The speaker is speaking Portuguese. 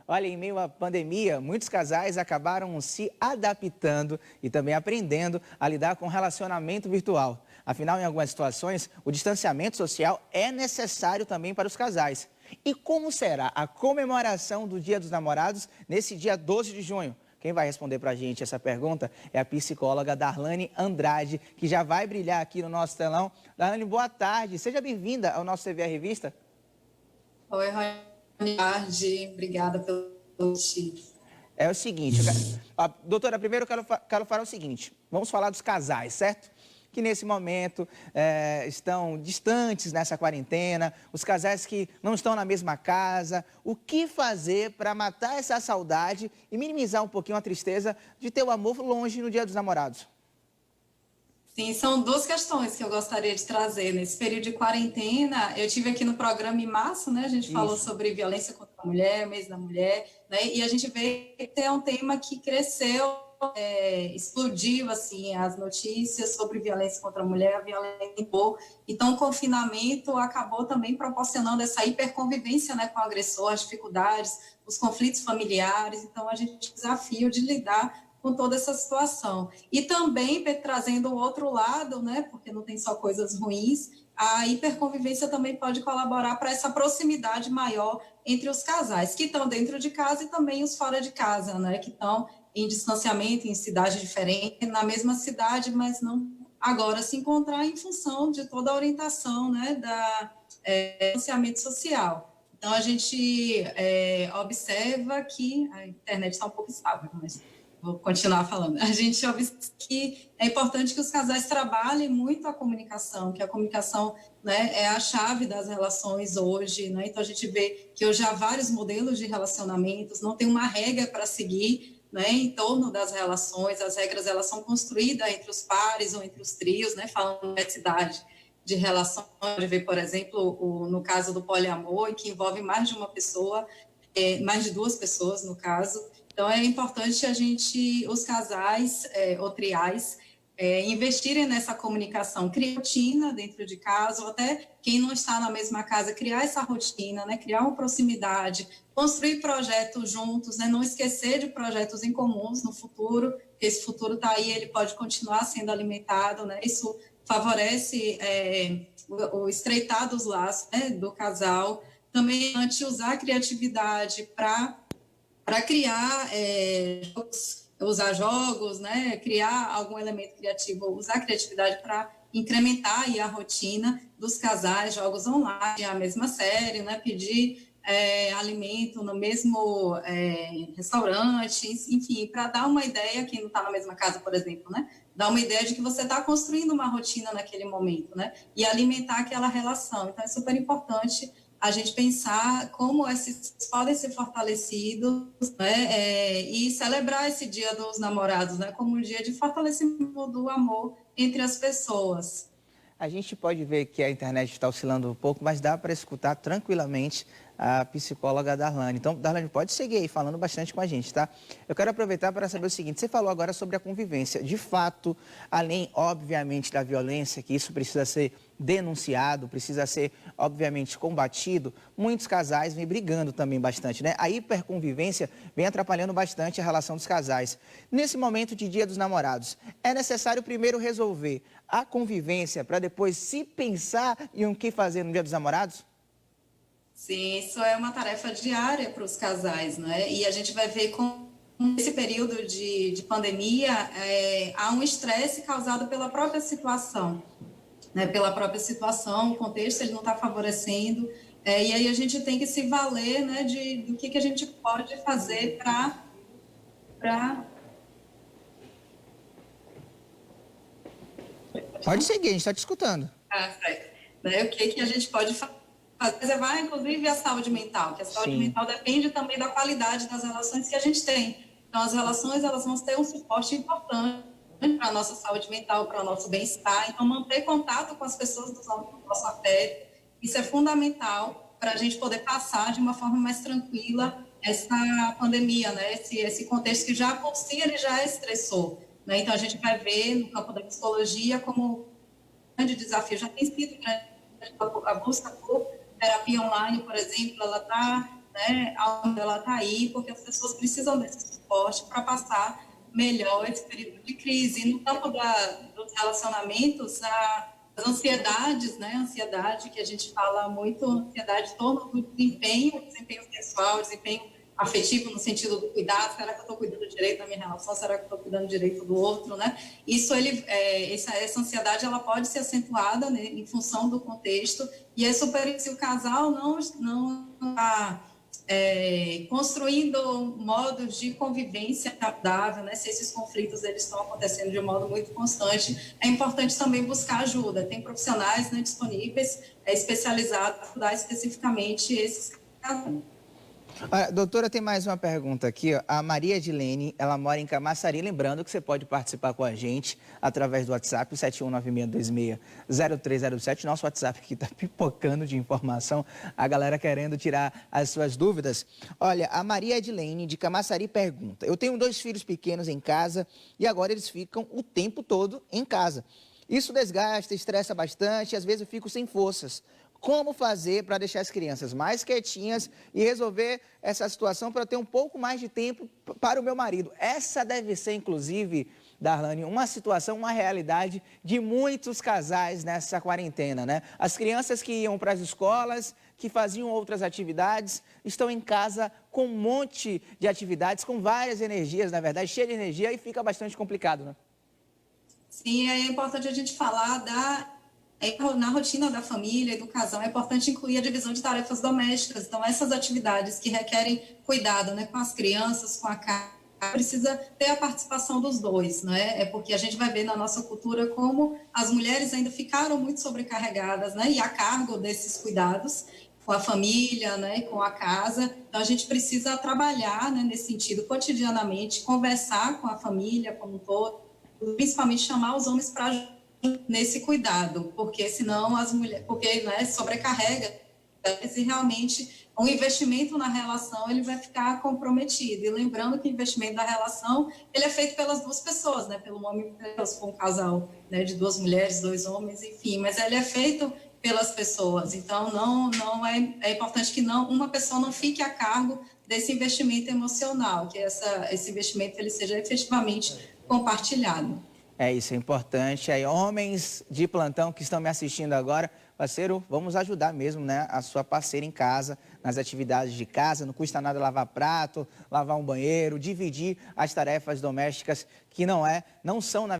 Olha, em meio à pandemia, muitos casais acabaram se adaptando e também aprendendo a lidar com o relacionamento virtual. Afinal, em algumas situações, o distanciamento social é necessário também para os casais. E como será a comemoração do Dia dos Namorados nesse dia 12 de junho? Quem vai responder para a gente essa pergunta é a psicóloga Darlane Andrade, que já vai brilhar aqui no nosso telão. Darlane, boa tarde. Seja bem-vinda ao nosso TV a Revista. Oi, Rony. Boa tarde. Obrigada pelo convite. É o seguinte, doutora, primeiro eu quero falar o seguinte, vamos falar dos casais, certo? Que nesse momento estão distantes nessa quarentena, os casais que não estão na mesma casa, o que fazer para matar essa saudade e minimizar um pouquinho a tristeza de ter o amor longe no Dia dos Namorados? Sim, são duas questões que eu gostaria de trazer. Nesse período de quarentena, eu tive aqui no programa em março, né? A gente falou Isso. sobre violência contra a mulher, mês da mulher, né? E a gente vê que é um tema que cresceu, explodiu, assim, as notícias sobre violência contra a mulher, a violência. Então, o confinamento acabou também proporcionando essa hiperconvivência, né, com o agressor, as dificuldades, os conflitos familiares. Então, a gente tem o desafio de lidar com toda essa situação. E também trazendo o outro lado, né, porque não tem só coisas ruins, a hiperconvivência também pode colaborar para essa proximidade maior entre os casais, que estão dentro de casa e também os fora de casa, né, que estão em distanciamento, em cidade diferente, na mesma cidade, mas não agora se encontrar em função de toda a orientação, né, da distanciamento social. Então, a gente observa que a internet está um pouco estável, mas vou continuar falando. A gente observa que é importante que os casais trabalhem muito a comunicação, que a comunicação, né, é a chave das relações hoje, né? Então a gente vê que hoje há vários modelos de relacionamentos, não tem uma regra para seguir, né, em torno das relações. As regras elas são construídas entre os pares ou entre os trios, né, falando de diversidade de relações. De ver, por exemplo, no caso do poliamor, que envolve mais de uma pessoa, mais de duas pessoas, no caso. Então, é importante os casais ou triais, investirem nessa comunicação, criar rotina dentro de casa, ou até quem não está na mesma casa, criar essa rotina, né, criar uma proximidade, construir projetos juntos, né, não esquecer de projetos em comuns no futuro, porque esse futuro está aí, ele pode continuar sendo alimentado, né, isso favorece o estreitar dos laços, né, do casal. Também, antes, usar a criatividade para criar usar jogos, né, criar algum elemento criativo, usar a criatividade para incrementar aí a rotina dos casais, jogos online, a mesma série, né, pedir alimento no mesmo restaurante, enfim, para dar uma ideia, quem não está na mesma casa, por exemplo, né, dar uma ideia de que você está construindo uma rotina naquele momento, né, e alimentar aquela relação. Então, é super importante a gente pensar como esses podem ser fortalecidos, né, e celebrar esse Dia dos Namorados, né, como um dia de fortalecimento do amor entre as pessoas. A gente pode ver que a internet está oscilando um pouco, mas dá para escutar tranquilamente a psicóloga Darlane. Então, Darlane, pode seguir aí falando bastante com a gente, tá? Eu quero aproveitar para saber o seguinte, você falou agora sobre a convivência. De fato, além, obviamente, da violência, que isso precisa ser denunciado, precisa ser, obviamente, combatido, muitos casais vêm brigando também bastante, né? A hiperconvivência vem atrapalhando bastante a relação dos casais. Nesse momento de Dia dos Namorados, é necessário primeiro resolver a convivência para depois se pensar em o que fazer no Dia dos Namorados? Sim, isso é uma tarefa diária para os casais, né? E a gente vai ver como nesse período de pandemia há um estresse causado pela própria situação, né? Pela própria situação, o contexto ele não está favorecendo, e aí a gente tem que se valer, né, do que a gente pode fazer para Pode seguir, a gente está te escutando. certo, né? O que a gente pode preservar, inclusive, a saúde mental, que a saúde Sim. mental depende também da qualidade das relações que a gente tem. Então, as relações, elas vão ter um suporte importante para a nossa saúde mental, para o nosso bem-estar. Então, manter contato com as pessoas do nosso afeto, isso é fundamental para a gente poder passar de uma forma mais tranquila essa pandemia, né? Esse contexto que já por si ele já é estressor, né? Então, a gente vai ver no campo da psicologia como grande desafio, já tem sido grande, a busca por terapia online, por exemplo, ela está né, onde ela está aí, porque as pessoas precisam desse suporte para passar melhor esse período de crise. E no campo dos relacionamentos, as ansiedades, né, ansiedade que a gente fala muito, ansiedade em torno do desempenho pessoal, desempenho afetivo no sentido do cuidado, será que eu estou cuidando direito da minha relação, será que eu estou cuidando direito do outro, né? Essa ansiedade, ela pode ser acentuada, né, em função do contexto, e é super, se o casal não está construindo modos de convivência saudável, né? Se esses conflitos eles estão acontecendo de um modo muito constante, é importante também buscar ajuda. Tem profissionais, né, disponíveis, especializados para ajudar especificamente esses casais. Doutora, tem mais uma pergunta aqui. Ó. A Maria Edilene, ela mora em Camaçari. Lembrando que você pode participar com a gente através do WhatsApp, 7196260307. Nosso WhatsApp aqui está pipocando de informação, a galera querendo tirar as suas dúvidas. Olha, a Maria Edilene, de Camaçari, pergunta: eu tenho 2 filhos pequenos em casa e agora eles ficam o tempo todo em casa. Isso desgasta, estressa bastante e às vezes eu fico sem forças. Como fazer para deixar as crianças mais quietinhas e resolver essa situação para ter um pouco mais de tempo para o meu marido? Essa deve ser, inclusive, Darlane, uma situação, uma realidade de muitos casais nessa quarentena, né? As crianças que iam para as escolas, que faziam outras atividades, estão em casa com um monte de atividades, com várias energias, na verdade, cheia de energia, e fica bastante complicado, né? Sim, é importante a gente falar na rotina da família e do casal, é importante incluir a divisão de tarefas domésticas. Então, essas atividades que requerem cuidado, né, com as crianças, com a casa, precisa ter a participação dos dois, né? É porque a gente vai ver na nossa cultura como as mulheres ainda ficaram muito sobrecarregadas, né, e a cargo desses cuidados com a família, né, com a casa. Então, a gente precisa trabalhar, né, nesse sentido cotidianamente, conversar com a família como um todo, principalmente chamar os homens para nesse cuidado, porque senão as mulheres, porque, né, sobrecarrega e realmente o investimento na relação ele vai ficar comprometido. E lembrando que o investimento da relação ele é feito pelas duas pessoas, né, pelo homem, se for um casal, né, de 2 mulheres, 2 homens, enfim, mas ele é feito pelas pessoas. Então não é importante que não uma pessoa não fique a cargo desse investimento emocional, que esse investimento ele seja efetivamente compartilhado. É isso, é importante. Aí, homens de plantão que estão me assistindo agora, parceiro, vamos ajudar mesmo, né, a sua parceira em casa, nas atividades de casa. Não custa nada lavar prato, lavar um banheiro, dividir as tarefas domésticas que não são, na